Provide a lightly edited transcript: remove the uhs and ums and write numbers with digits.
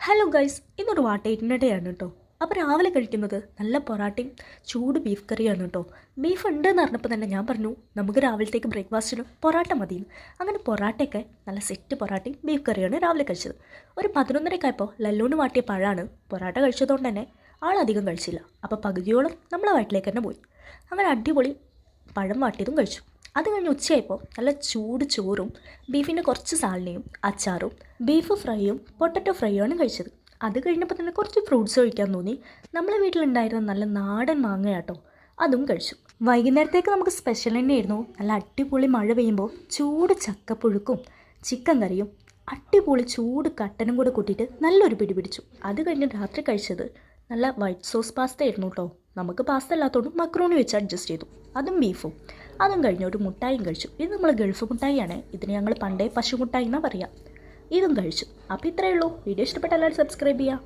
Hello guys, ഇന്നൊരു വാട്ടേറ്റിൻ്റെ day ആണ് കേട്ടോ. അപ്പോൾ രാവിലെ കഴിക്കുന്നത് നല്ല പൊറാട്ടയും ചൂട് ബീഫ് കറിയാണ് കേട്ടോ. ബീഫ് ഉണ്ട് എന്ന് പറഞ്ഞപ്പോൾ തന്നെ ഞാൻ പറഞ്ഞു നമുക്ക് രാവിലത്തേക്ക് ബ്രേക്ക്ഫാസ്റ്റിന് പൊറാട്ട മതിയും. അങ്ങനെ പൊറാട്ടയൊക്കെ നല്ല സെറ്റ് പൊറാട്ടയും ബീഫ് കറിയാണ് രാവിലെ കഴിച്ചത്. ഒരു 11:30 ലല്ലൂണ് വാട്ടിയ പഴമാണ്. പൊറാട്ട കഴിച്ചതുകൊണ്ട് തന്നെ ആളധികം കഴിച്ചില്ല. അപ്പോൾ പകുതിയോളം നമ്മളെ വയറ്റിലേക്ക് തന്നെ പോയി. അങ്ങനെ അടിപൊളി പഴം വാട്ടിയതും കഴിച്ചു. അത് കഴിഞ്ഞ് ഉച്ചയായപ്പോൾ നല്ല ചൂട് ചോറും ബീഫിൻ്റെ കുറച്ച് സാലനയും അച്ചാറും ബീഫ് ഫ്രൈയും പൊട്ടറ്റോ ഫ്രൈയുമാണ് കഴിച്ചത്. അത് കഴിഞ്ഞപ്പോൾ തന്നെ കുറച്ച് ഫ്രൂട്ട്സ് കഴിക്കാൻ തോന്നി. നമ്മളെ വീട്ടിലുണ്ടായിരുന്ന നല്ല നാടൻ മാങ്ങയാട്ടോ, അതും കഴിച്ചു. വൈകുന്നേരത്തേക്ക് നമുക്ക് സ്പെഷ്യൽ തന്നെയായിരുന്നു. നല്ല അടിപൊളി മഴ പെയ്യുമ്പോൾ ചൂട് ചക്കപ്പുഴുക്കും ചിക്കൻ കറിയും അടിപൊളി ചൂട് കട്ടനും കൂടെ കൂട്ടിയിട്ട് നല്ലൊരു പിടി പിടിച്ചു. അത് കഴിഞ്ഞ് രാത്രി കഴിച്ചത് നല്ല വൈറ്റ് സോസ് പാസ്ത ആയിരുന്നു കേട്ടോ. നമുക്ക് പാസ്ത അല്ലാത്തതുകൊണ്ട് മക്രോണി വെച്ച് അഡ്ജസ്റ്റ് ചെയ്തു. അതും ബീഫും. അതും കഴിഞ്ഞ് ഒരു മുട്ടായും കഴിച്ചു. ഇത് നമ്മൾ ഗൾഫ് മുട്ടായിയാണ്. ഇതിന് ഞങ്ങൾ പണ്ടേ പശു മുട്ടായി എന്നാണ് പറയുക. ഇതും കഴിച്ചു. അപ്പോൾ ഇത്രയേ ഉള്ളൂ. വീഡിയോ ഇഷ്ടപ്പെട്ട എല്ലാവരും സബ്സ്ക്രൈബ് ചെയ്യുക.